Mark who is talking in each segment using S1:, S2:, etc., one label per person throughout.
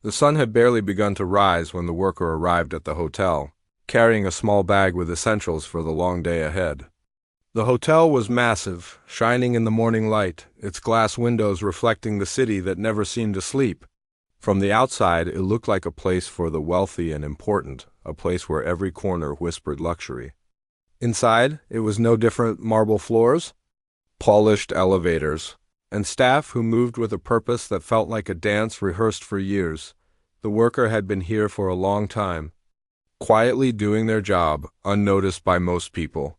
S1: The sun had barely begun to rise when the worker arrived at the hotel, carrying a small bag with essentials for the long day ahead. The hotel was massive, shining in the morning light, its glass windows reflecting the city that never seemed to sleep. From the outside, it looked like a place for the wealthy and important, a place where every corner whispered luxury. Inside, it was no different: marble floors, polished elevators, and staff who moved with a purpose that felt like a dance rehearsed for years. The worker had been here for a long time, quietly doing their job, unnoticed by most people.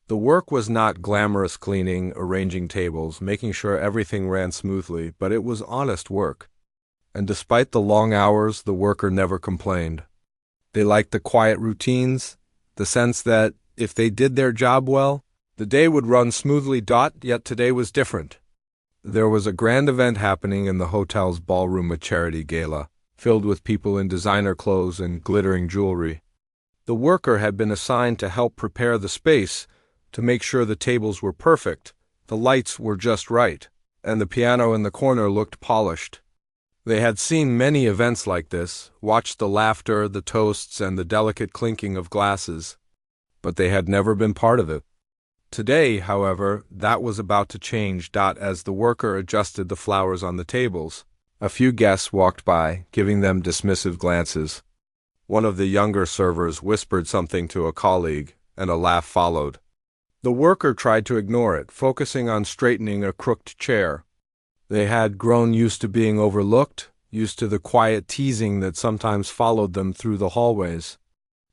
S1: The work was not glamorous cleaning, arranging tables, making sure everything ran smoothly, but it was honest work. And despite the long hours, the worker never complained. They liked the quiet routines, the sense that, if they did their job well, the day would run smoothly. Yet today was different. There was a grand event happening in the hotel's ballroom, a charity gala, filled with people in designer clothes and glittering jewelry. The worker had been assigned to help prepare the space, to make sure the tables were perfect, the lights were just right, and the piano in the corner looked polished. They had seen many events like this, watched the laughter, the toasts, and the delicate clinking of glasses, but they had never been part of it. Today, however, that was about to change. As the worker adjusted the flowers on the tables, a few guests walked by, giving them dismissive glances. One of the younger servers whispered something to a colleague, and a laugh followed. The worker tried to ignore it, focusing on straightening a crooked chair. They had grown used to being overlooked, used to the quiet teasing that sometimes followed them through the hallways.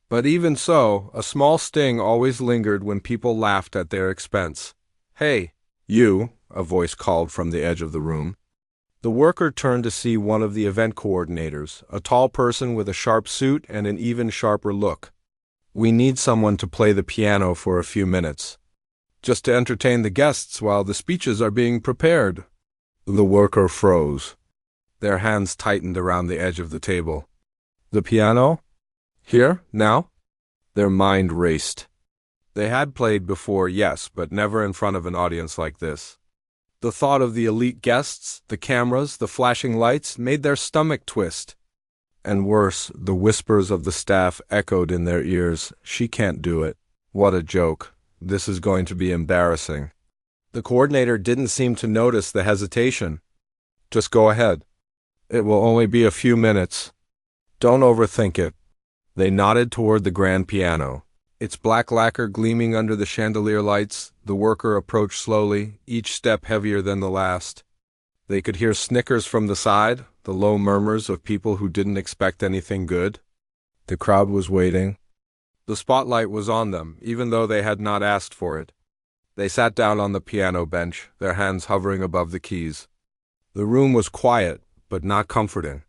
S1: But even so, a small sting always lingered when people laughed at their expense. "Hey, you," a voice called from the edge of the room. The worker turned to see one of the event coordinators, a tall person with a sharp suit and an even sharper look. "We need someone to play the piano for a few minutes, just to entertain the guests while the speeches are being prepared." The worker froze. Their hands tightened around the edge of the table. "The piano? Here, now?" Their mind raced. They had played before, yes, but never in front of an audience like this. The thought of the elite guests, the cameras, the flashing lights, made their stomach twist. And worse, the whispers of the staff echoed in their ears. "She can't do it. What a joke. This is going to be embarrassing." The coordinator didn't seem to notice the hesitation. "Just go ahead. It will only be a few minutes. Don't overthink it." They nodded toward the grand piano, its black lacquer gleaming under the chandelier lights. The worker approached slowly, each step heavier than the last. They could hear snickers from the side, the low murmurs of people who didn't expect anything good. The crowd was waiting. The spotlight was on them, even though they had not asked for it. They sat down on the piano bench, their hands hovering above the keys. The room was quiet, but not comforting.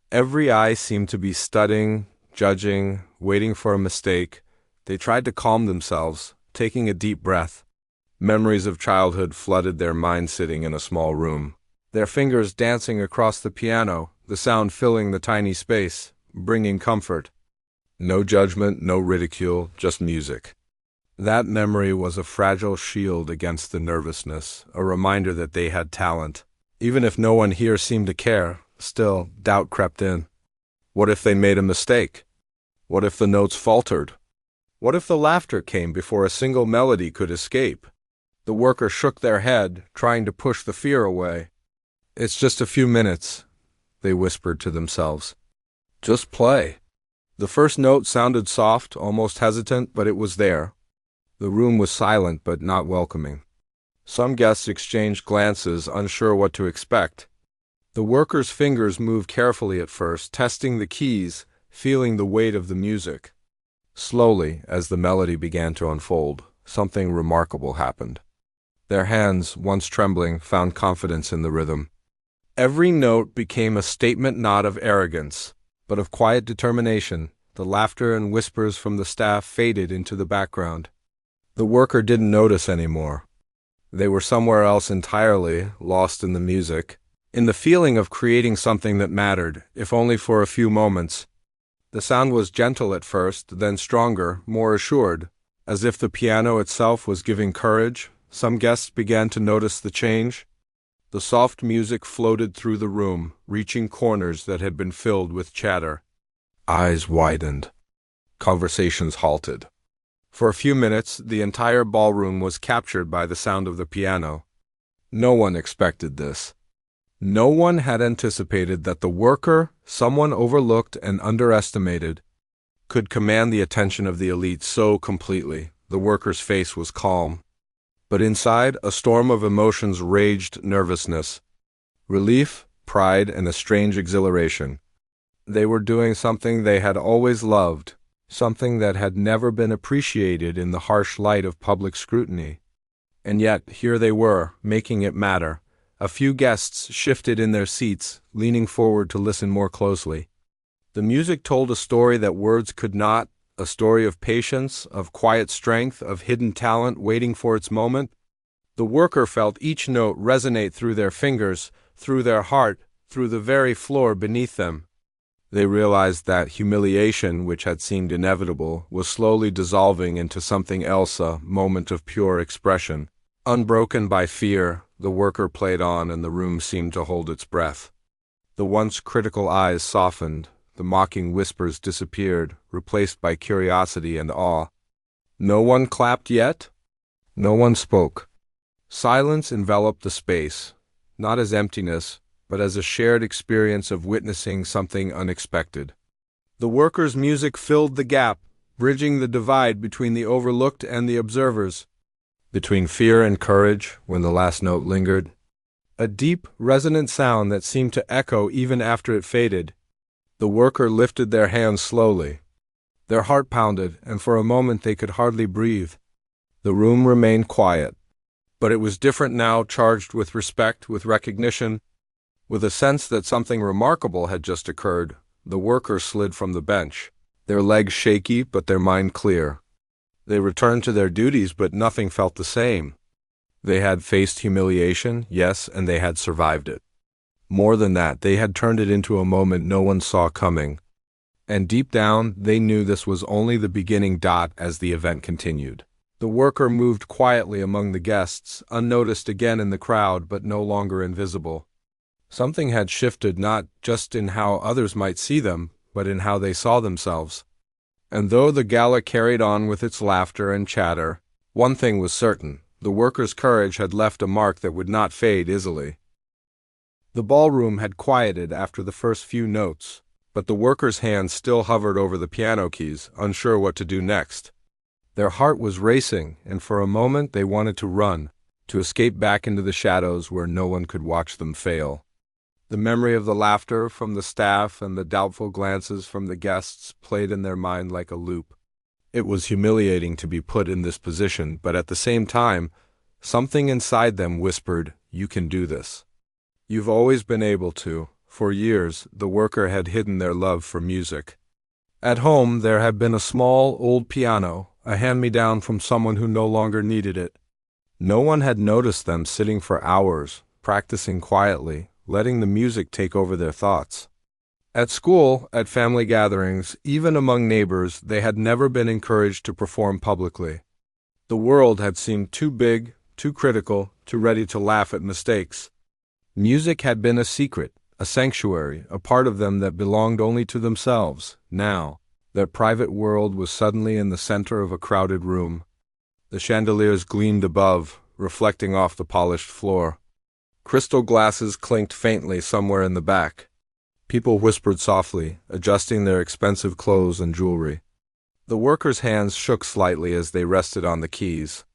S1: Every eye seemed to be studying, judging, waiting for a mistake. They tried to calm themselves, taking a deep breath. Memories of childhood flooded their minds sitting in a small room, their fingers dancing across the piano, the sound filling the tiny space, bringing comfort. No judgment, no ridicule, just music. That memory was a fragile shield against the nervousness, a reminder that they had talent. Even if no one here seemed to care, still, doubt crept in. What if they made a mistake? What if the notes faltered? What if the laughter came before a single melody could escape? The worker shook their head, trying to push the fear away. "It's just a few minutes," they whispered to themselves. "Just play." The first note sounded soft, almost hesitant, but it was there. The room was silent but not welcoming. Some guests exchanged glances, unsure what to expect. The worker's fingers moved carefully at first, testing the keys, feeling the weight of the music. Slowly, as the melody began to unfold, something remarkable happened. Their hands, once trembling, found confidence in the rhythm. Every note became a statement not of arrogance, but of quiet determination. The laughter and whispers from the staff faded into the background. The worker didn't notice anymore. They were somewhere else entirely, lost in the music, in the feeling of creating something that mattered, if only for a few moments. The sound was gentle at first, then stronger, more assured, as if the piano itself was giving courage. Some guests began to notice the change. The soft music floated through the room, reaching corners that had been filled with chatter. Eyes widened. Conversations halted. For a few minutes, the entire ballroom was captured by the sound of the piano. No one expected this. No one had anticipated that the worker, someone overlooked and underestimated, could command the attention of the elite so completely. The worker's face was calm. But inside, a storm of emotions raged: nervousness, relief, pride, and a strange exhilaration. They were doing something they had always loved, something that had never been appreciated in the harsh light of public scrutiny. And yet, here they were, making it matter. A few guests shifted in their seats, leaning forward to listen more closely. The music told a story that words could not, a story of patience, of quiet strength, of hidden talent waiting for its moment. The worker felt each note resonate through their fingers, through their heart, through the very floor beneath them. They realized that humiliation, which had seemed inevitable, was slowly dissolving into something else, a moment of pure expression. Unbroken by fear, the worker played on, and the room seemed to hold its breath. The once critical eyes softened, the mocking whispers disappeared, replaced by curiosity and awe. No one clapped yet? No one spoke. Silence enveloped the space, not as emptiness, but as a shared experience of witnessing something unexpected. The workers' music filled the gap, bridging the divide between the overlooked and the observers, between fear and courage when the last note lingered. A deep, resonant sound that seemed to echo even after it faded. The worker lifted their hands slowly. Their heart pounded, and for a moment they could hardly breathe. The room remained quiet, but it was different now, charged with respect, with recognition, with a sense that something remarkable had just occurred. The workers slid from the bench, their legs shaky but their mind clear. They returned to their duties, but nothing felt the same. They had faced humiliation, yes, and they had survived it. More than that, they had turned it into a moment no one saw coming. And deep down, they knew this was only the beginning. As the event continued, the worker moved quietly among the guests, unnoticed again in the crowd, but no longer invisible. Something had shifted, not just in how others might see them, but in how they saw themselves. And though the gala carried on with its laughter and chatter, one thing was certain: the workers' courage had left a mark that would not fade easily. The ballroom had quieted after the first few notes, but the workers' hands still hovered over the piano keys, unsure what to do next. Their heart was racing, and for a moment they wanted to run, to escape back into the shadows where no one could watch them fail. The memory of the laughter from the staff and the doubtful glances from the guests played in their mind like a loop. It was humiliating to be put in this position, but at the same time, something inside them whispered, "You can do this. You've always been able to." For years, the worker had hidden their love for music. At home, there had been a small, old piano, a hand-me-down from someone who no longer needed it. No one had noticed them sitting for hours, practicing quietly, letting the music take over their thoughts. At school, at family gatherings, even among neighbors, they had never been encouraged to perform publicly. The world had seemed too big, too critical, too ready to laugh at mistakes. Music had been a secret, a sanctuary, a part of them that belonged only to themselves. Now, their private world was suddenly in the center of a crowded room. The chandeliers gleamed above, reflecting off the polished floor. Crystal glasses clinked faintly somewhere in the back. People whispered softly, adjusting their expensive clothes and jewelry. The workers' hands shook slightly as they rested on the keys.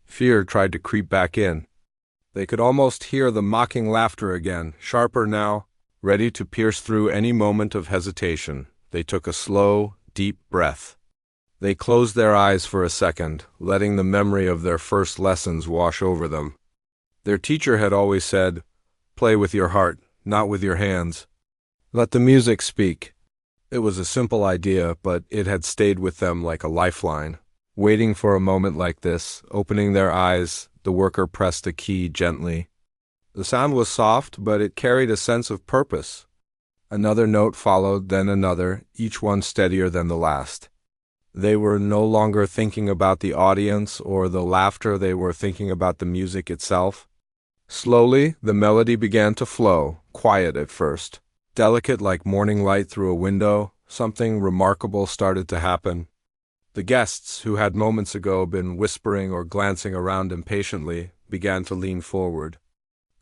S1: Fear tried to creep back in. They could almost hear the mocking laughter again, sharper now, ready to pierce through any moment of hesitation. They took a slow, deep breath. They closed their eyes for a second, letting the memory of their first lessons wash over them. Their teacher had always said, "Play with your heart, not with your hands. Let the music speak." It was a simple idea, but it had stayed with them like a lifeline. Waiting for a moment like this, opening their eyes, the worker pressed a key gently. The sound was soft, but it carried a sense of purpose. Another note followed, then another, each one steadier than the last. They were no longer thinking about the audience or the laughter, they were thinking about the music itself. Slowly, the melody began to flow, quiet at first. Delicate like morning light through a window, something remarkable started to happen. The guests, who had moments ago been whispering or glancing around impatiently, began to lean forward.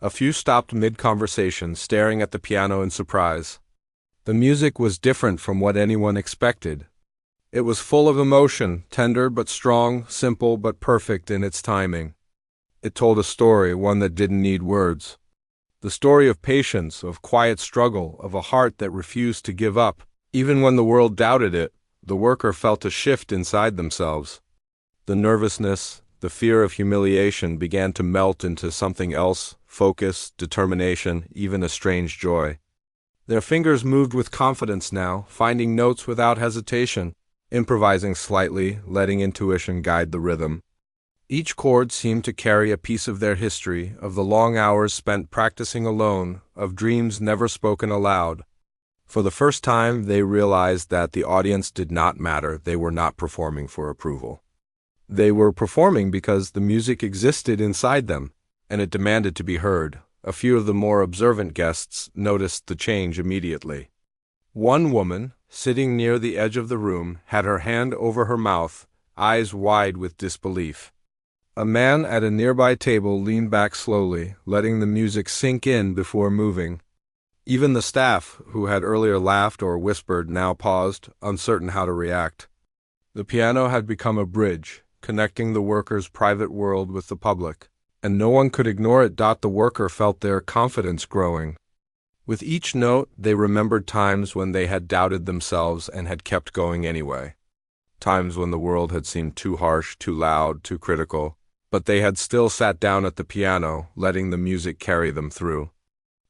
S1: A few stopped mid-conversation, staring at the piano in surprise. The music was different from what anyone expected. It was full of emotion, tender but strong, simple but perfect in its timing. It told a story, one that didn't need words. The story of patience, of quiet struggle, of a heart that refused to give up. Even when the world doubted it, the worker felt a shift inside themselves. The nervousness, the fear of humiliation began to melt into something else, focus, determination, even a strange joy. Their fingers moved with confidence now, finding notes without hesitation, improvising slightly, letting intuition guide the rhythm. Each chord seemed to carry a piece of their history, of the long hours spent practicing alone, of dreams never spoken aloud. For the first time, they realized that the audience did not matter. They were not performing for approval. They were performing because the music existed inside them, and it demanded to be heard. A few of the more observant guests noticed the change immediately. One woman, sitting near the edge of the room, had her hand over her mouth, eyes wide with disbelief. A man at a nearby table leaned back slowly, letting the music sink in before moving. Even the staff, who had earlier laughed or whispered, now paused, uncertain how to react. The piano had become a bridge, connecting the worker's private world with the public, and no one could ignore it. The worker felt their confidence growing. With each note, they remembered times when they had doubted themselves and had kept going anyway. Times when the world had seemed too harsh, too loud, too critical. But they had still sat down at the piano, letting the music carry them through.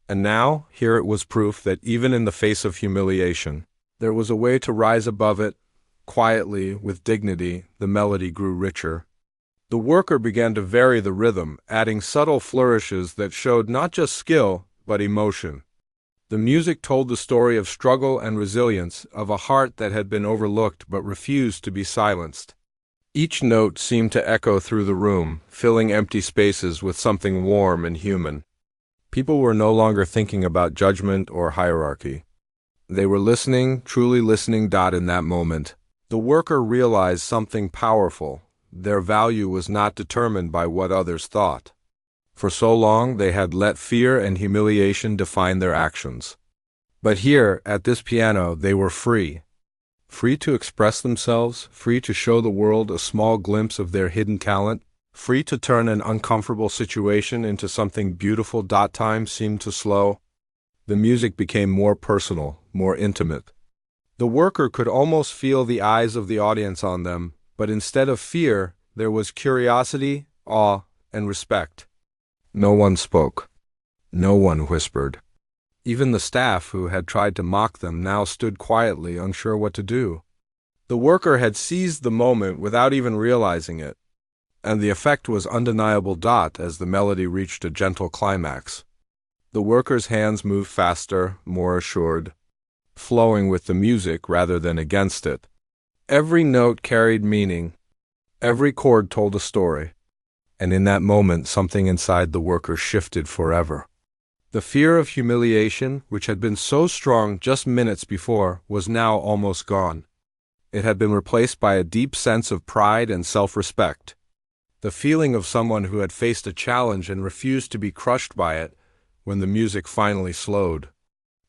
S1: And now, here it was proof that even in the face of humiliation, there was a way to rise above it. Quietly, with dignity, the melody grew richer. The worker began to vary the rhythm, adding subtle flourishes that showed not just skill, but emotion. The music told the story of struggle and resilience, of a heart that had been overlooked but refused to be silenced. Each note seemed to echo through the room, filling empty spaces with something warm and human. People were no longer thinking about judgment or hierarchy. They were listening, truly listening. In that moment, the worker realized something powerful. Their value was not determined by what others thought. For so long, they had let fear and humiliation define their actions. But here, at this piano, they were free. Free to express themselves, free to show the world a small glimpse of their hidden talent, free to turn an uncomfortable situation into something beautiful. Time seemed to slow. The music became more personal, more intimate. The worker could almost feel the eyes of the audience on them, but instead of fear, there was curiosity, awe, and respect. No one spoke. No one whispered. Even the staff, who had tried to mock them, now stood quietly, unsure what to do. The worker had seized the moment without even realizing it, and the effect was undeniable. As the melody reached a gentle climax, the worker's hands moved faster, more assured, flowing with the music rather than against it. Every note carried meaning. Every chord told a story. And in that moment, something inside the worker shifted forever. The fear of humiliation, which had been so strong just minutes before, was now almost gone. It had been replaced by a deep sense of pride and self-respect. The feeling of someone who had faced a challenge and refused to be crushed by it. When the music finally slowed,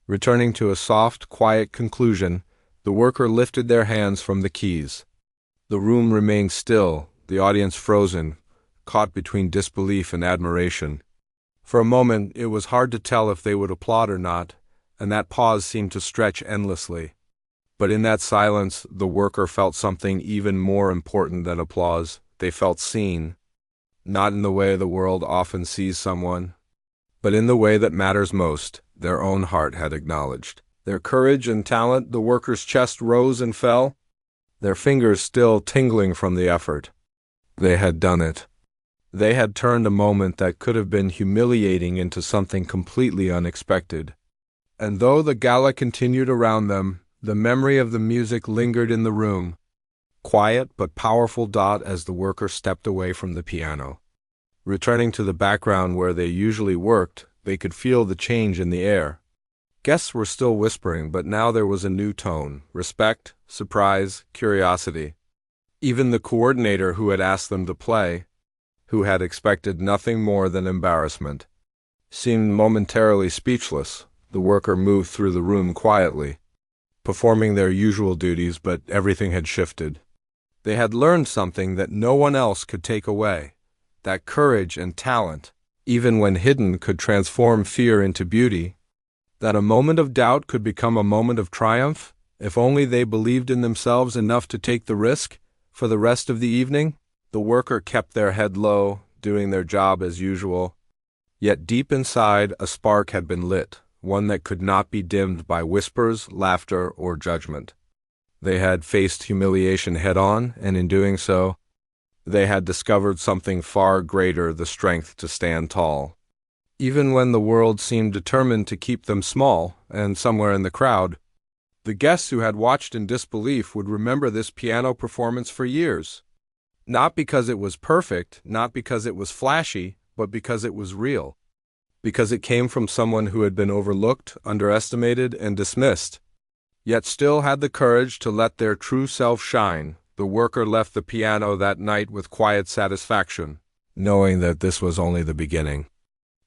S1: returning to a soft, quiet conclusion, the worker lifted their hands from the keys. The room remained still, the audience frozen, caught between disbelief and admiration. For a moment, it was hard to tell if they would applaud or not, and that pause seemed to stretch endlessly. But in that silence, the worker felt something even more important than applause. They felt seen. Not in the way the world often sees someone, but in the way that matters most. Their own heart had acknowledged their courage and talent. The worker's chest rose and fell, their fingers still tingling from the effort. They had done it. They had turned a moment that could have been humiliating into something completely unexpected. And though the gala continued around them, the memory of the music lingered in the room, quiet but powerful. As the worker stepped away from the piano, Returning to the background where they usually worked, they could feel the change in the air. Guests were still whispering, but now there was a new tone: respect, surprise, curiosity. Even the coordinator who had asked them to play, who had expected nothing more than embarrassment, seemed momentarily speechless. The worker moved through the room quietly, performing their usual duties, but everything had shifted. They had learned something that no one else could take away: that courage and talent, even when hidden, could transform fear into beauty, that a moment of doubt could become a moment of triumph, if only they believed in themselves enough to take the risk. For the rest of the evening, the worker kept their head low, doing their job as usual. Yet deep inside, a spark had been lit, one that could not be dimmed by whispers, laughter, or judgment. They had faced humiliation head-on, and in doing so, they had discovered something far greater: the strength to stand tall. Even when the world seemed determined to keep them small, and somewhere in the crowd, the guests who had watched in disbelief would remember this piano performance for years. Not because it was perfect, not because it was flashy, but because it was real. Because it came from someone who had been overlooked, underestimated, and dismissed, yet still had the courage to let their true self shine. The worker left the piano that night with quiet satisfaction, knowing that this was only the beginning.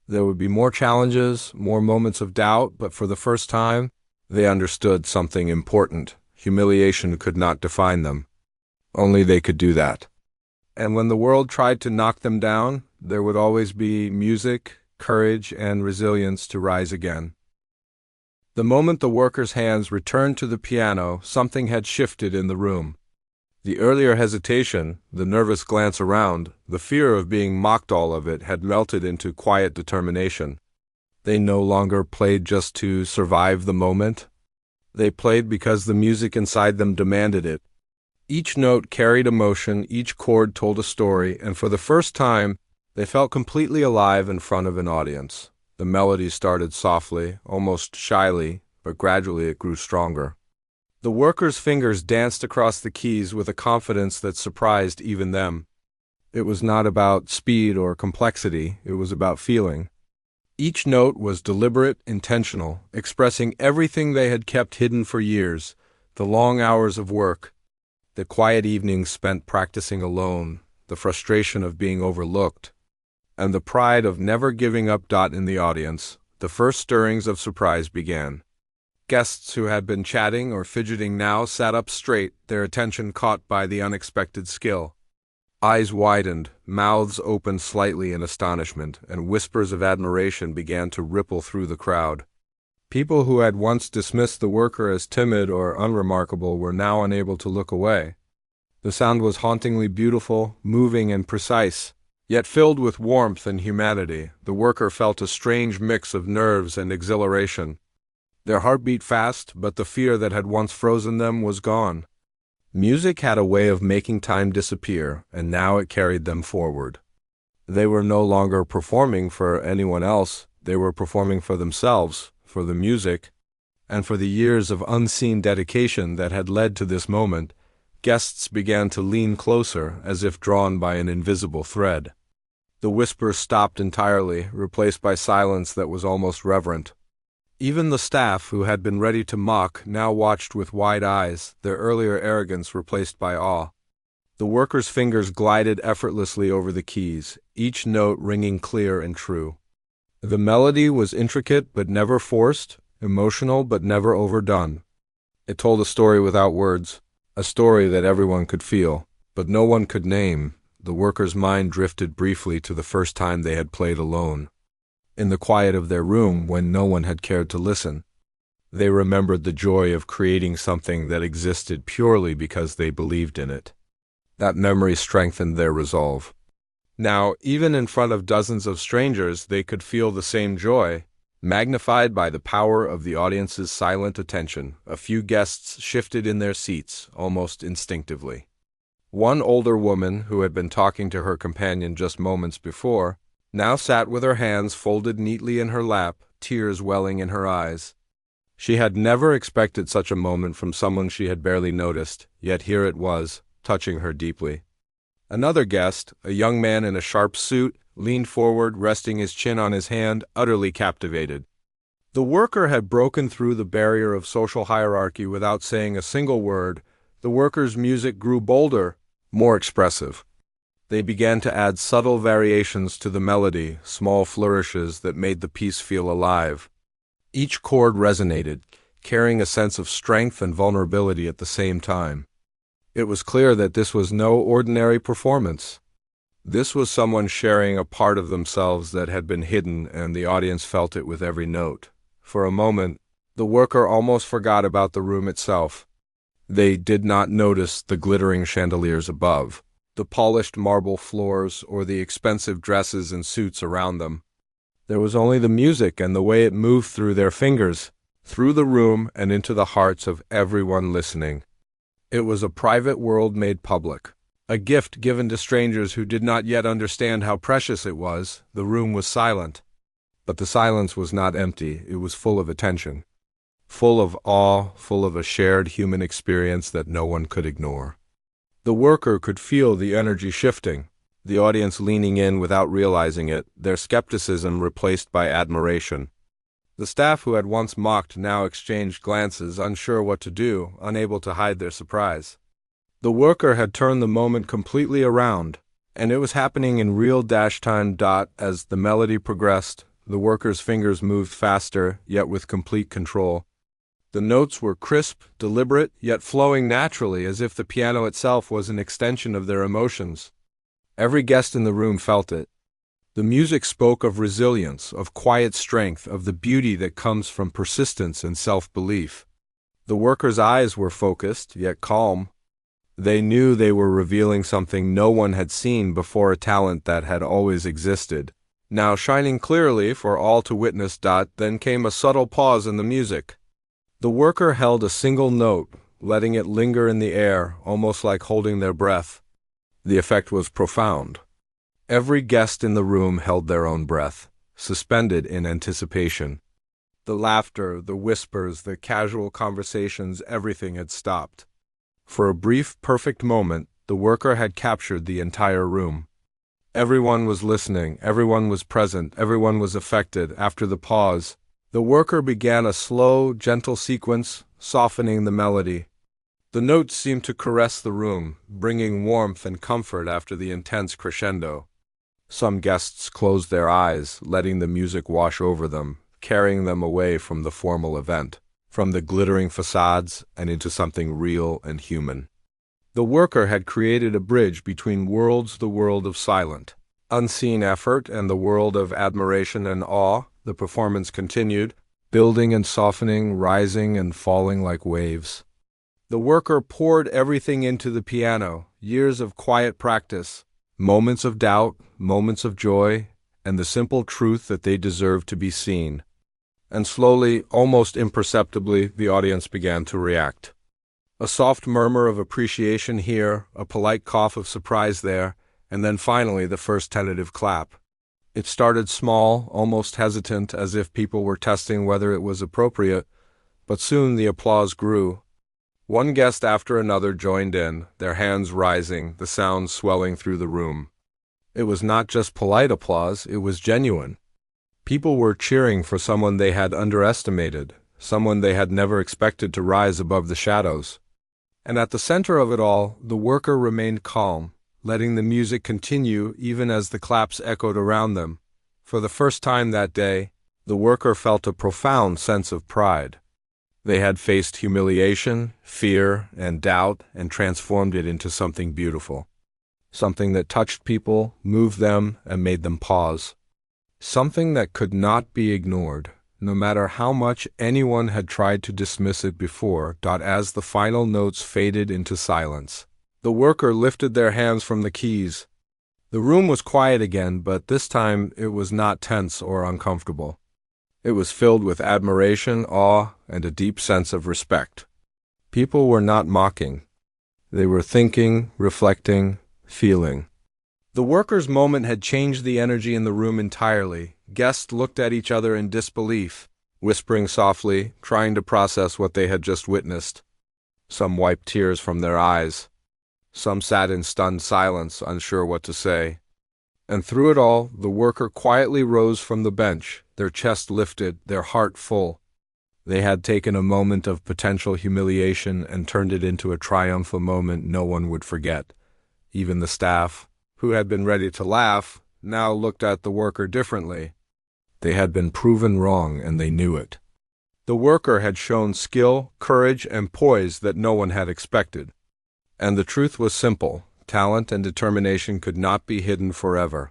S1: There would be more challenges, more moments of doubt, but for the first time, they understood something important: humiliation could not define them. Only they could do that. And when the world tried to knock them down, there would always be music, courage, and resilience to rise again. The moment the worker's hands returned to the piano, something had shifted in the room. The earlier hesitation, the nervous glance around, the fear of being mocked, all of it had melted into quiet determination. They no longer played just to survive the moment. They played because the music inside them demanded it. Each note carried emotion, each chord told a story, and for the first time, they felt completely alive in front of an audience. The melody started softly, almost shyly, but gradually it grew stronger. The worker's fingers danced across the keys with a confidence that surprised even them. It was not about speed or complexity, it was about feeling. Each note was deliberate, intentional, expressing everything they had kept hidden for years: the long hours of work, the quiet evenings spent practicing alone, the frustration of being overlooked, and the pride of never giving up. In the audience, the first stirrings of surprise began. Guests who had been chatting or fidgeting now sat up straight, their attention caught by the unexpected skill. Eyes widened, mouths opened slightly in astonishment, and whispers of admiration began to ripple through the crowd. People who had once dismissed the worker as timid or unremarkable were now unable to look away. The sound was hauntingly beautiful, moving, and precise, yet filled with warmth and humanity. The worker felt a strange mix of nerves and exhilaration. Their heart beat fast, but the fear that had once frozen them was gone. Music had a way of making time disappear, and now it carried them forward. They were no longer performing for anyone else, they were performing for themselves, for the music, and for the years of unseen dedication that had led to this moment. Guests began to lean closer, as if drawn by an invisible thread. The whispers stopped entirely, replaced by silence that was almost reverent. Even the staff, who had been ready to mock, now watched with wide eyes, their earlier arrogance replaced by awe. The worker's fingers glided effortlessly over the keys, each note ringing clear and true. The melody was intricate but never forced, emotional but never overdone. It told a story without words, a story that everyone could feel, but no one could name. The worker's mind drifted briefly to the first time they had played alone. In the quiet of their room, when no one had cared to listen, they remembered the joy of creating something that existed purely because they believed in it. That memory strengthened their resolve. Now, even in front of dozens of strangers, they could feel the same joy, magnified by the power of the audience's silent attention. A few guests shifted in their seats, almost instinctively. One older woman, who had been talking to her companion just moments before, now sat with her hands folded neatly in her lap, tears welling in her eyes. She had never expected such a moment from someone she had barely noticed, yet here it was, touching her deeply. Another guest, a young man in a sharp suit, leaned forward, resting his chin on his hand, utterly captivated. The worker had broken through the barrier of social hierarchy without saying a single word. The worker's music grew bolder, more expressive. They began to add subtle variations to the melody, small flourishes that made the piece feel alive. Each chord resonated, carrying a sense of strength and vulnerability at the same time. It was clear that this was no ordinary performance. This was someone sharing a part of themselves that had been hidden, and the audience felt it with every note. For a moment, the worker almost forgot about the room itself. They did not notice the glittering chandeliers above, the polished marble floors, or the expensive dresses and suits around them. There was only the music and the way it moved through their fingers, through the room and into the hearts of everyone listening. It was a private world made public, a gift given to strangers who did not yet understand how precious it was. The room was silent. But the silence was not empty, it was full of attention, full of awe, full of a shared human experience that no one could ignore. The worker could feel the energy shifting, the audience leaning in without realizing it, their skepticism replaced by admiration. The staff who had once mocked now exchanged glances, unsure what to do, unable to hide their surprise. The worker had turned the moment completely around, and it was happening in real time. As the melody progressed, the worker's fingers moved faster, yet with complete control. The notes were crisp, deliberate, yet flowing naturally, as if the piano itself was an extension of their emotions. Every guest in the room felt it. The music spoke of resilience, of quiet strength, of the beauty that comes from persistence and self-belief. The worker's eyes were focused, yet calm. They knew they were revealing something no one had seen before, a talent that had always existed, now shining clearly for all to witness. Then came a subtle pause in the music. The worker held a single note, letting it linger in the air, almost like holding their breath. The effect was profound. Every guest in the room held their own breath, suspended in anticipation. The laughter, the whispers, the casual conversations, everything had stopped. For a brief, perfect moment, the worker had captured the entire room. Everyone was listening, everyone was present, everyone was affected. After the pause, the worker began a slow, gentle sequence, softening the melody. The notes seemed to caress the room, bringing warmth and comfort after the intense crescendo. Some guests closed their eyes, letting the music wash over them, carrying them away from the formal event, from the glittering facades and into something real and human. The worker had created a bridge between worlds, the world of silent, unseen effort and the world of admiration and awe. The performance continued, building and softening, rising and falling like waves. The worker poured everything into the piano, years of quiet practice, moments of doubt, moments of joy, and the simple truth that they deserved to be seen. And slowly, almost imperceptibly, the audience began to react. A soft murmur of appreciation here, a polite cough of surprise there, and then finally the first tentative clap. It started small, almost hesitant, as if people were testing whether it was appropriate, but soon the applause grew. One guest after another joined in, their hands rising, the sound swelling through the room. It was not just polite applause, it was genuine. People were cheering for someone they had underestimated, someone they had never expected to rise above the shadows. And at the center of it all, the worker remained calm, letting the music continue even as the claps echoed around them. For the first time that day, the worker felt a profound sense of pride. They had faced humiliation, fear, and doubt, and transformed it into something beautiful. Something that touched people, moved them, and made them pause. Something that could not be ignored, no matter how much anyone had tried to dismiss it before. As the final notes faded into silence, the worker lifted their hands from the keys. The room was quiet again, but this time it was not tense or uncomfortable. It was filled with admiration, awe, and a deep sense of respect. People were not mocking. They were thinking, reflecting, feeling. The worker's moment had changed the energy in the room entirely. Guests looked at each other in disbelief, whispering softly, trying to process what they had just witnessed. Some wiped tears from their eyes. Some sat in stunned silence, unsure what to say. And through it all, the worker quietly rose from the bench, their chest lifted, their heart full. They had taken a moment of potential humiliation and turned it into a triumphal moment no one would forget. Even the staff, who had been ready to laugh, now looked at the worker differently. They had been proven wrong, and they knew it. The worker had shown skill, courage, and poise that no one had expected. And the truth was simple: talent and determination could not be hidden forever.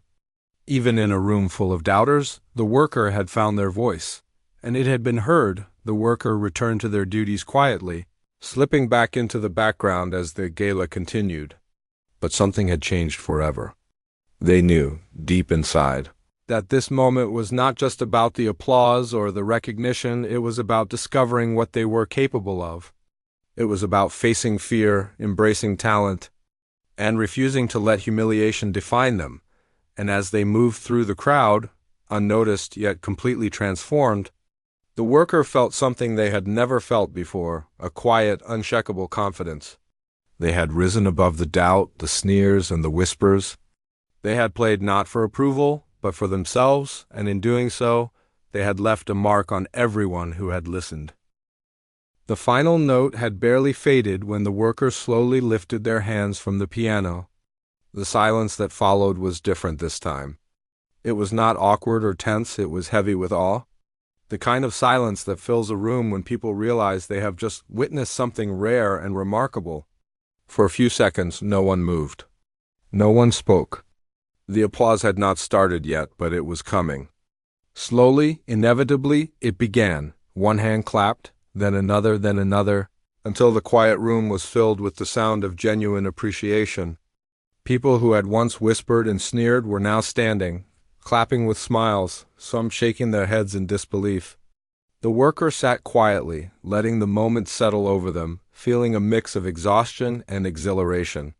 S1: Even in a room full of doubters, the worker had found their voice, and it had been heard. The worker returned to their duties quietly, slipping back into the background as the gala continued. But something had changed forever. They knew, deep inside, that this moment was not just about the applause or the recognition. It was about discovering what they were capable of. It was about facing fear, embracing talent, and refusing to let humiliation define them. And as they moved through the crowd, unnoticed yet completely transformed, the worker felt something they had never felt before, a quiet, unshakable confidence. They had risen above the doubt, the sneers, and the whispers. They had played not for approval, but for themselves, and in doing so, they had left a mark on everyone who had listened. The final note had barely faded when the workers slowly lifted their hands from the piano. The silence that followed was different this time. It was not awkward or tense, it was heavy with awe. The kind of silence that fills a room when people realize they have just witnessed something rare and remarkable. For a few seconds, no one moved. No one spoke. The applause had not started yet, but it was coming. Slowly, inevitably, it began. One hand clapped, then another, until the quiet room was filled with the sound of genuine appreciation. People who had once whispered and sneered were now standing, clapping with smiles, some shaking their heads in disbelief. The worker sat quietly, letting the moment settle over them, feeling a mix of exhaustion and exhilaration.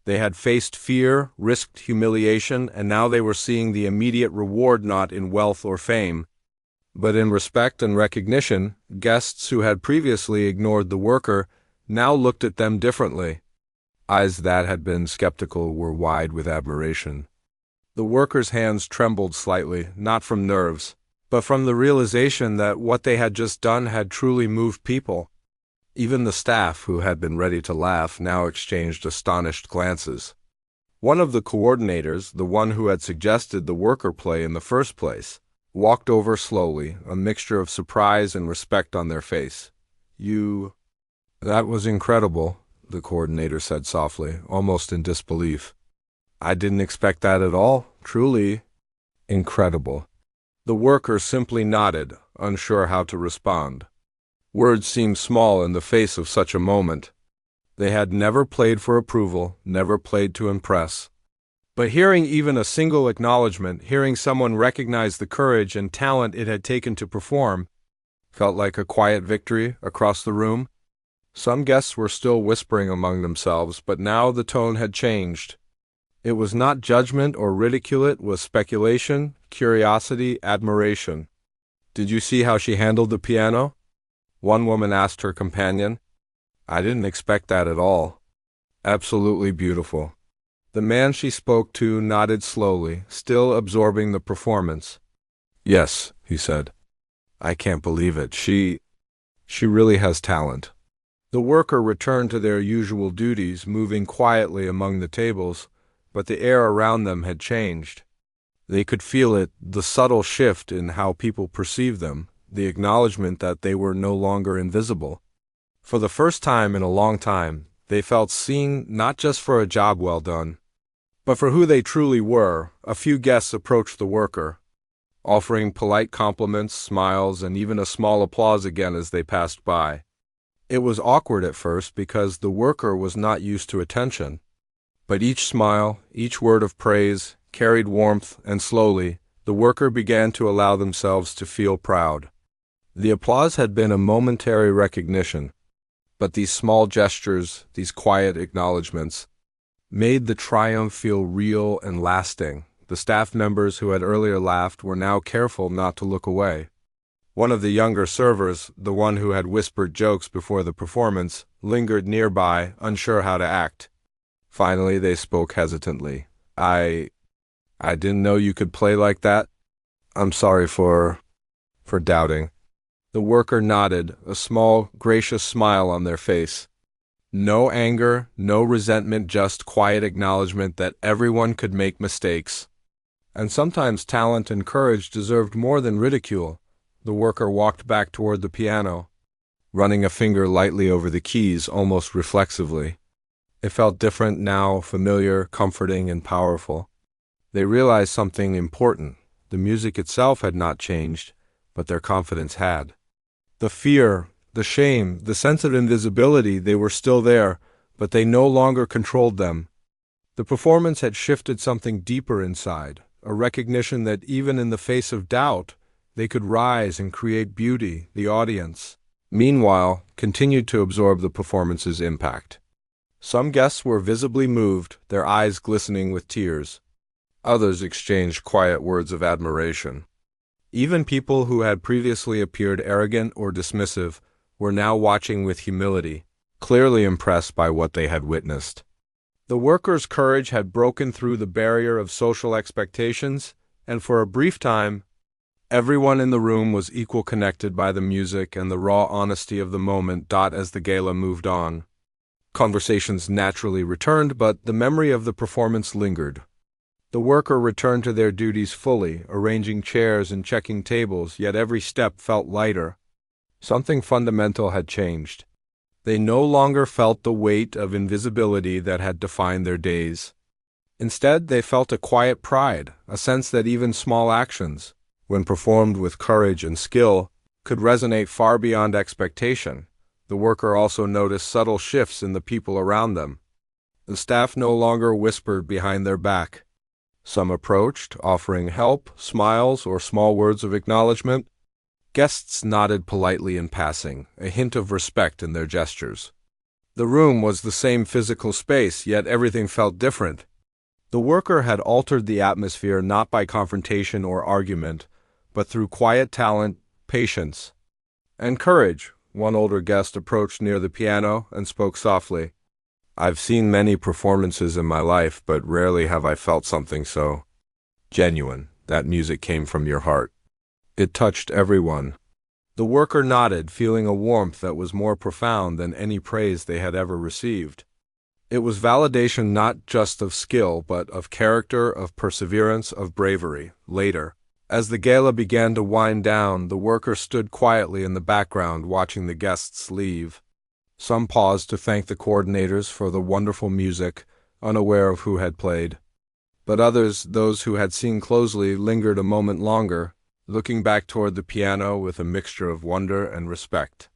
S1: They had faced fear, risked humiliation, and now they were seeing the immediate reward not in wealth or fame, but in respect and recognition. Guests who had previously ignored the worker now looked at them differently. Eyes that had been skeptical were wide with admiration. The worker's hands trembled slightly, not from nerves, but from the realization that what they had just done had truly moved people. Even the staff, who had been ready to laugh, now exchanged astonished glances. One of the coordinators, the one who had suggested the worker play in the first place, walked over slowly, a mixture of surprise and respect on their face. That was incredible, the coordinator said softly, almost in disbelief. I didn't expect that at all. Truly incredible. The worker simply nodded, unsure how to respond. Words seemed small in the face of such a moment. They had never played for approval, never played to impress. But hearing even a single acknowledgement, hearing someone recognize the courage and talent it had taken to perform, felt like a quiet victory across the room. Some guests were still whispering among themselves, but now the tone had changed. It was not judgment or ridicule, it was speculation, curiosity, admiration. Did you see how she handled the piano? One woman asked her companion. I didn't expect that at all. Absolutely beautiful. The man she spoke to nodded slowly, still absorbing the performance. Yes, he said. I can't believe it. She really has talent. The worker returned to their usual duties, moving quietly among the tables, but the air around them had changed. They could feel it, the subtle shift in how people perceived them, the acknowledgement that they were no longer invisible. For the first time in a long time, they felt seen not just for a job well done, but for who they truly were. A few guests approached the worker, offering polite compliments, smiles, and even a small applause again as they passed by. It was awkward at first because the worker was not used to attention. But each smile, each word of praise, carried warmth, and slowly, the worker began to allow themselves to feel proud. The applause had been a momentary recognition, but these small gestures, these quiet acknowledgments, made the triumph feel real and lasting. The staff members who had earlier laughed were now careful not to look away. One of the younger servers, the one who had whispered jokes before the performance, lingered nearby, unsure how to act. Finally, they spoke hesitantly. I didn't know you could play like that. I'm sorry for doubting. The worker nodded, a small, gracious smile on their face. No anger, no resentment, just quiet acknowledgement that everyone could make mistakes. And sometimes talent and courage deserved more than ridicule. The worker walked back toward the piano, running a finger lightly over the keys, almost reflexively. It felt different now, familiar, comforting, and powerful. They realized something important. The music itself had not changed, but their confidence had. The fear, the shame, the sense of invisibility, they were still there, but they no longer controlled them. The performance had shifted something deeper inside, a recognition that even in the face of doubt, they could rise and create beauty. The audience, meanwhile, continued to absorb the performance's impact. Some guests were visibly moved, their eyes glistening with tears. Others exchanged quiet words of admiration. Even people who had previously appeared arrogant or dismissive were now watching with humility, clearly impressed by what they had witnessed. The workers' courage had broken through the barrier of social expectations, and for a brief time, everyone in the room was equal connected by the music and the raw honesty of the moment. As the gala moved on, conversations naturally returned, but the memory of the performance lingered. The worker returned to their duties fully, arranging chairs and checking tables, yet every step felt lighter. Something fundamental had changed. They no longer felt the weight of invisibility that had defined their days. Instead, they felt a quiet pride, a sense that even small actions, when performed with courage and skill, could resonate far beyond expectation. The worker also noticed subtle shifts in the people around them. The staff no longer whispered behind their back. Some approached, offering help, smiles, or small words of acknowledgement. Guests nodded politely in passing, a hint of respect in their gestures. The room was the same physical space, yet everything felt different. The worker had altered the atmosphere not by confrontation or argument, but through quiet talent, patience, and courage. One older guest approached near the piano and spoke softly. I've seen many performances in my life, but rarely have I felt something so genuine. That music came from your heart. It touched everyone. The worker nodded, feeling a warmth that was more profound than any praise they had ever received. It was validation not just of skill, but of character, of perseverance, of bravery. Later, as the gala began to wind down, the worker stood quietly in the background, watching the guests leave. Some paused to thank the coordinators for the wonderful music, unaware of who had played. But others, those who had seen closely, lingered a moment longer, looking back toward the piano with a mixture of wonder and respect.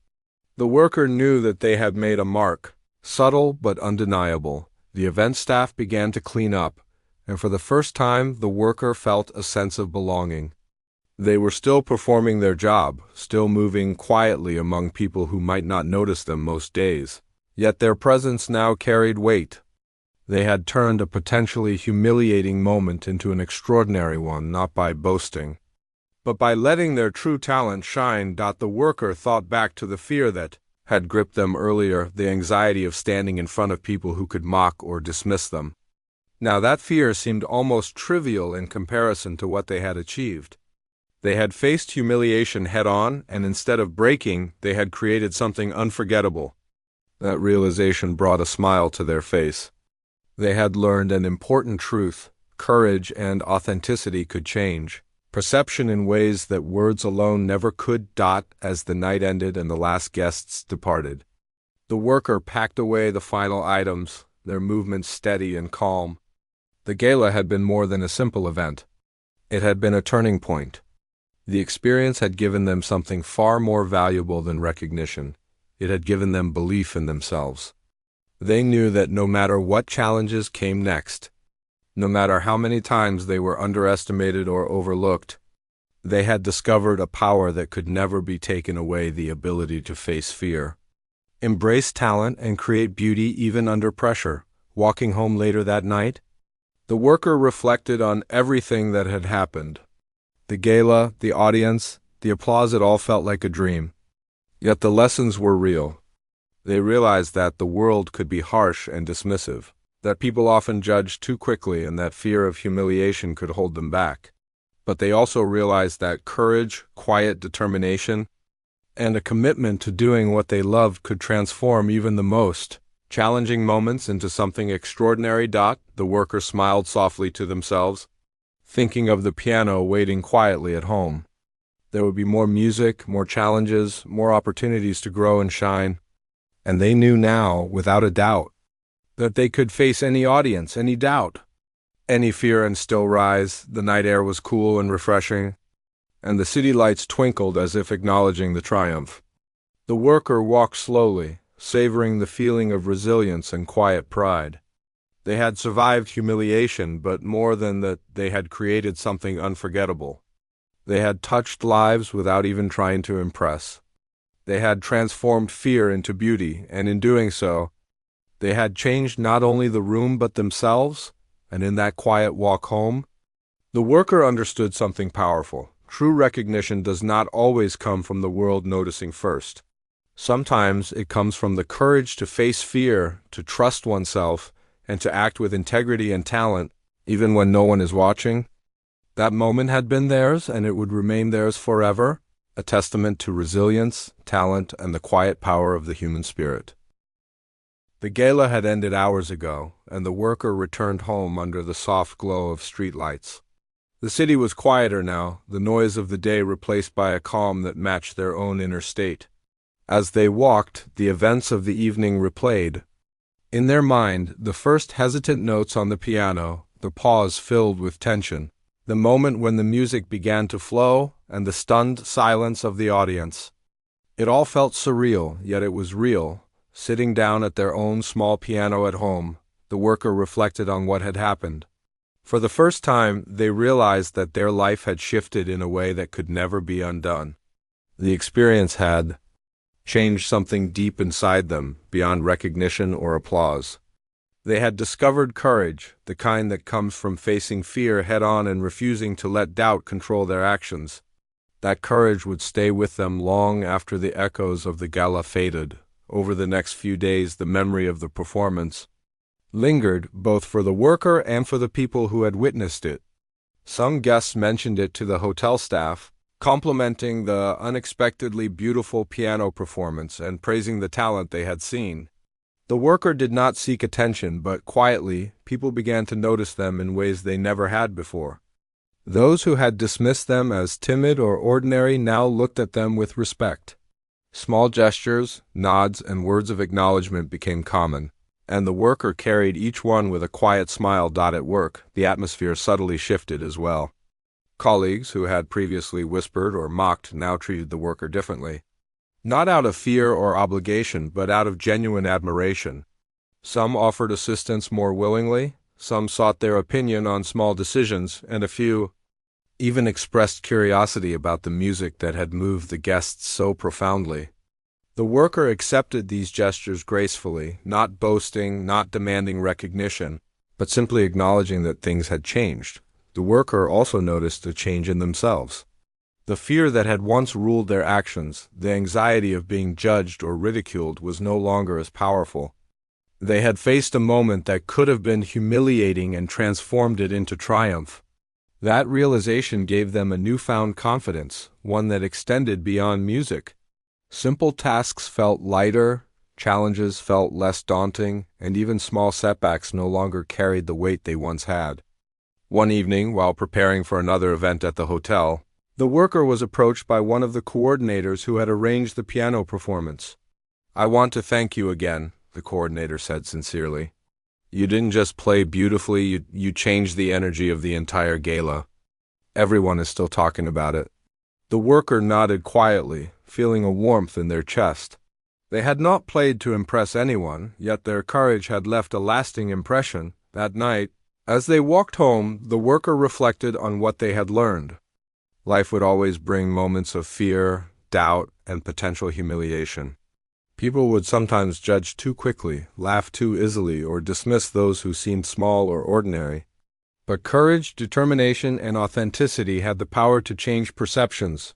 S1: The worker knew that they had made a mark, subtle but undeniable. The event staff began to clean up, and for the first time the worker felt a sense of belonging. They were still performing their job, still moving quietly among people who might not notice them most days. Yet their presence now carried weight. They had turned a potentially humiliating moment into an extraordinary one, not by boasting, but by letting their true talent shine. The worker thought back to the fear that had gripped them earlier, the anxiety of standing in front of people who could mock or dismiss them. Now that fear seemed almost trivial in comparison to what they had achieved. They had faced humiliation head-on, and instead of breaking, they had created something unforgettable. That realization brought a smile to their face. They had learned an important truth: courage and authenticity could change perception in ways that words alone never could. As the night ended and the last guests departed, the worker packed away the final items, their movements steady and calm. The gala had been more than a simple event. It had been a turning point. The experience had given them something far more valuable than recognition. It had given them belief in themselves. They knew that no matter what challenges came next, no matter how many times they were underestimated or overlooked, they had discovered a power that could never be taken away: the ability to face fear, embrace talent, and create beauty even under pressure. Walking home later that night, the worker reflected on everything that had happened. The gala, the audience, the applause, it all felt like a dream. Yet the lessons were real. They realized that the world could be harsh and dismissive, that people often judged too quickly and that fear of humiliation could hold them back. But they also realized that courage, quiet determination, and a commitment to doing what they loved could transform even the most challenging moments into something extraordinary. The workers smiled softly to themselves, thinking of the piano waiting quietly at home. There would be more music, more challenges, more opportunities to grow and shine. And they knew now, without a doubt, that they could face any audience, any doubt, any fear and still rise. The night air was cool and refreshing, and the city lights twinkled as if acknowledging the triumph. The worker walked slowly, savoring the feeling of resilience and quiet pride. They had survived humiliation, but more than that, they had created something unforgettable. They had touched lives without even trying to impress. They had transformed fear into beauty, and in doing so, they had changed not only the room but themselves. And in that quiet walk home, the worker understood something powerful. True recognition does not always come from the world noticing first. Sometimes it comes from the courage to face fear, to trust oneself, and to act with integrity and talent, even when no one is watching. That moment had been theirs, and it would remain theirs forever, a testament to resilience, talent, and the quiet power of the human spirit. The gala had ended hours ago, and the worker returned home under the soft glow of streetlights. The city was quieter now, the noise of the day replaced by a calm that matched their own inner state. As they walked, the events of the evening replayed. In their mind, the first hesitant notes on the piano, the pause filled with tension, the moment when the music began to flow, and the stunned silence of the audience. It all felt surreal, yet it was real. Sitting down at their own small piano at home, the worker reflected on what had happened. For the first time, they realized that their life had shifted in a way that could never be undone. The experience had changed something deep inside them, beyond recognition or applause. They had discovered courage, the kind that comes from facing fear head-on and refusing to let doubt control their actions. That courage would stay with them long after the echoes of the gala faded. Over the next few days, the memory of the performance lingered, both for the worker and for the people who had witnessed it. Some guests mentioned it to the hotel staff, complimenting the unexpectedly beautiful piano performance and praising the talent they had seen. The worker did not seek attention, but quietly, people began to notice them in ways they never had before. Those who had dismissed them as timid or ordinary now looked at them with respect. Small gestures, nods, and words of acknowledgement became common, and the worker carried each one with a quiet smile. At work, the atmosphere subtly shifted as well. Colleagues who had previously whispered or mocked now treated the worker differently. Not out of fear or obligation, but out of genuine admiration. Some offered assistance more willingly, some sought their opinion on small decisions, and a few even expressed curiosity about the music that had moved the guests so profoundly. The worker accepted these gestures gracefully, not boasting, not demanding recognition, but simply acknowledging that things had changed. The worker also noticed a change in themselves. The fear that had once ruled their actions, the anxiety of being judged or ridiculed, was no longer as powerful. They had faced a moment that could have been humiliating and transformed it into triumph. That realization gave them a newfound confidence, one that extended beyond music. Simple tasks felt lighter, challenges felt less daunting, and even small setbacks no longer carried the weight they once had. One evening, while preparing for another event at the hotel, the worker was approached by one of the coordinators who had arranged the piano performance. "I want to thank you again," the coordinator said sincerely. "You didn't just play beautifully, you changed the energy of the entire gala. Everyone is still talking about it." The worker nodded quietly, feeling a warmth in their chest. They had not played to impress anyone, yet their courage had left a lasting impression. That night, as they walked home, the worker reflected on what they had learned. Life would always bring moments of fear, doubt, and potential humiliation. People would sometimes judge too quickly, laugh too easily, or dismiss those who seemed small or ordinary. But courage, determination, and authenticity had the power to change perceptions.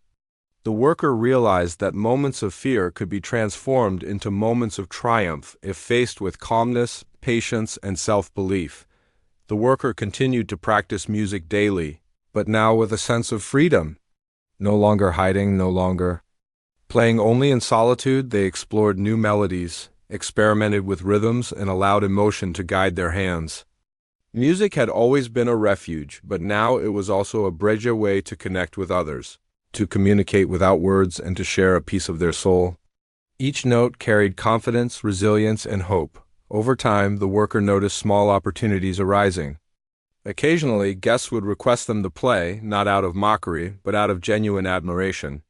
S1: The worker realized that moments of fear could be transformed into moments of triumph if faced with calmness, patience, and self-belief. The worker continued to practice music daily, but now with a sense of freedom. No longer hiding, no longer playing only in solitude, they explored new melodies, experimented with rhythms, and allowed emotion to guide their hands. Music had always been a refuge, but now it was also a bridge, a way to connect with others, to communicate without words, and to share a piece of their soul. Each note carried confidence, resilience, and hope. Over time, the worker noticed small opportunities arising. Occasionally, guests would request them to play, not out of mockery, but out of genuine admiration.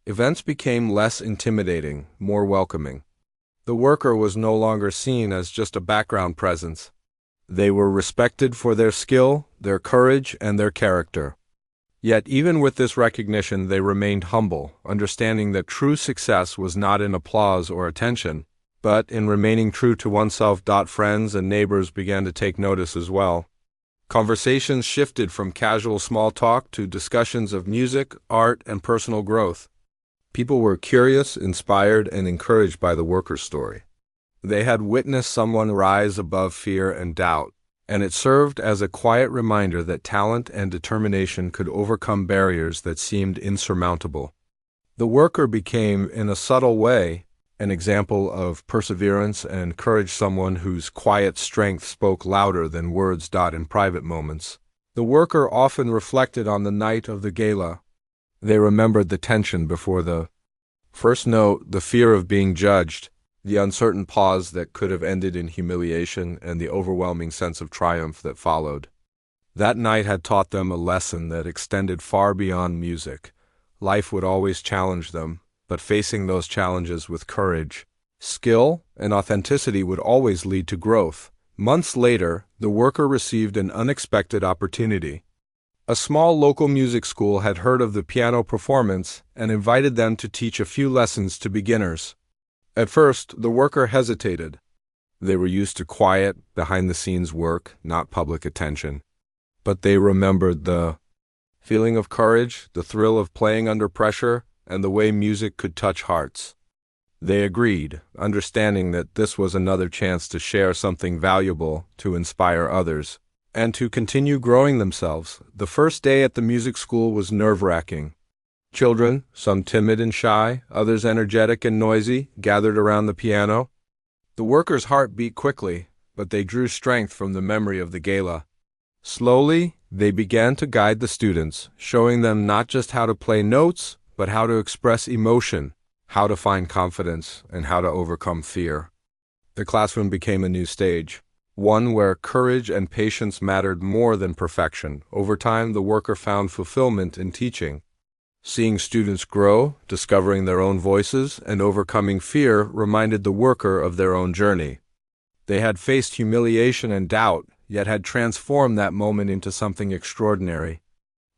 S1: Events became less intimidating, more welcoming. The worker was no longer seen as just a background presence. They were respected for their skill, their courage, and their character. Yet even with this recognition, they remained humble, understanding that true success was not in applause or attention, but in remaining true to oneself. Friends and neighbors began to take notice as well. Conversations shifted from casual small talk to discussions of music, art, and personal growth. People were curious, inspired, and encouraged by the worker's story. They had witnessed someone rise above fear and doubt, and it served as a quiet reminder that talent and determination could overcome barriers that seemed insurmountable. The worker became, in a subtle way, an example of perseverance and courage, someone whose quiet strength spoke louder than words. In private moments, the worker often reflected on the night of the gala. They remembered the tension before the first note, the fear of being judged, the uncertain pause that could have ended in humiliation, and the overwhelming sense of triumph that followed. That night had taught them a lesson that extended far beyond music. Life would always challenge them, but facing those challenges with courage, skill, and authenticity would always lead to growth. Months later, the worker received an unexpected opportunity. A small local music school had heard of the piano performance and invited them to teach a few lessons to beginners. At first, the worker hesitated. They were used to quiet, behind-the-scenes work, not public attention. But they remembered the feeling of courage, the thrill of playing under pressure, and the way music could touch hearts. They agreed, understanding that this was another chance to share something valuable, to inspire others, and to continue growing themselves. The first day at the music school was nerve-wracking. Children, some timid and shy, others energetic and noisy, gathered around the piano. The worker's heart beat quickly, but they drew strength from the memory of the gala. Slowly, they began to guide the students, showing them not just how to play notes, but how to express emotion, how to find confidence, and how to overcome fear. The classroom became a new stage, one where courage and patience mattered more than perfection. Over time, the worker found fulfillment in teaching. Seeing students grow, discovering their own voices, and overcoming fear reminded the worker of their own journey. They had faced humiliation and doubt, yet had transformed that moment into something extraordinary.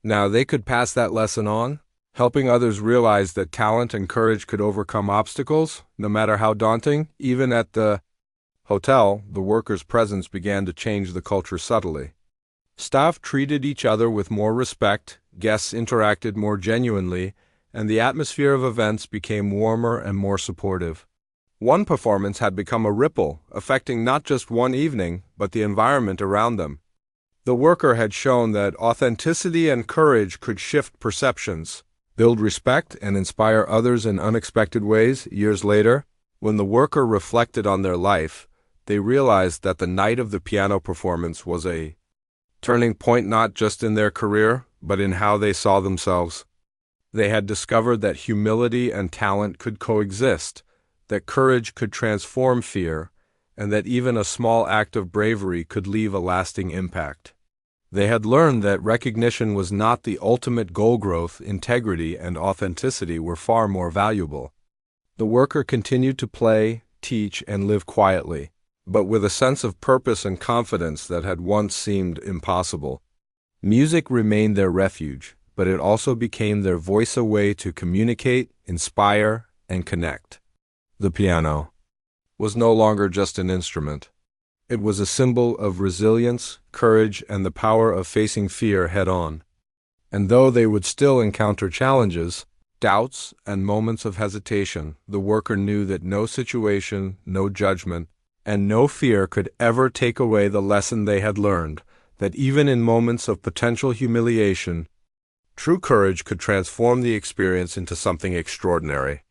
S1: Now they could pass that lesson on, helping others realize that talent and courage could overcome obstacles, no matter how daunting. Even at the hotel, the workers' presence began to change the culture subtly. Staff treated each other with more respect, guests interacted more genuinely, and the atmosphere of events became warmer and more supportive. One performance had become a ripple, affecting not just one evening, but the environment around them. The worker had shown that authenticity and courage could shift perceptions, build respect, and inspire others in unexpected ways. Years later, when the worker reflected on their life, they realized that the night of the piano performance was a turning point, not just in their career, but in how they saw themselves. They had discovered that humility and talent could coexist, that courage could transform fear, and that even a small act of bravery could leave a lasting impact. They had learned that recognition was not the ultimate goal. Growth, integrity, and authenticity were far more valuable. The worker continued to play, teach, and live quietly, but with a sense of purpose and confidence that had once seemed impossible. Music remained their refuge, but it also became their voice, a way to communicate, inspire, and connect. The piano was no longer just an instrument. It was a symbol of resilience, courage, and the power of facing fear head-on. And though they would still encounter challenges, doubts, and moments of hesitation, the worker knew that no situation, no judgment, and no fear could ever take away the lesson they had learned, that even in moments of potential humiliation, true courage could transform the experience into something extraordinary.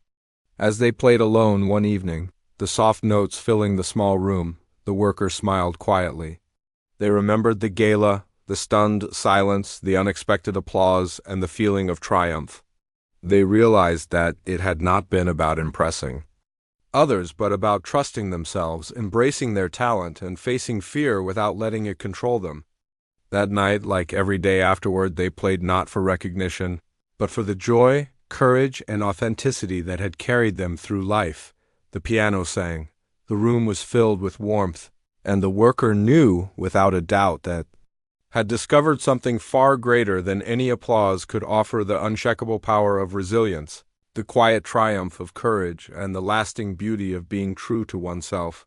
S1: As they played alone one evening, the soft notes filling the small room, the workers smiled quietly. They remembered the gala, the stunned silence, the unexpected applause, and the feeling of triumph. They realized that it had not been about impressing others, but about trusting themselves, embracing their talent, and facing fear without letting it control them. That night, like every day afterward, they played not for recognition, but for the joy, courage, and authenticity that had carried them through life. The piano sang, the room was filled with warmth, and the worker knew without a doubt that had discovered something far greater than any applause could offer: the unshakable power of resilience, the quiet triumph of courage, and the lasting beauty of being true to oneself.